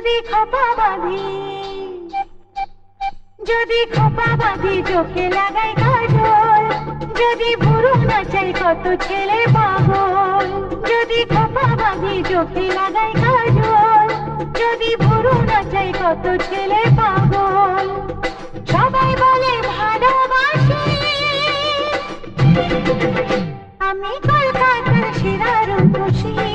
যদি খোপা বাঁধি, যদি খোপা বাঁধি চোখে লাগাই কাজল, যদি ভুরু নাচাই কত ছেলে পাগল। যদি খোপা বাঁধি চোখে লাগাই কাজল, যদি ভুরু নাচাই কত ছেলে পাগল। সবাই বলে ভালোবাসি, আমি কলকাতার সেরা রূপসী।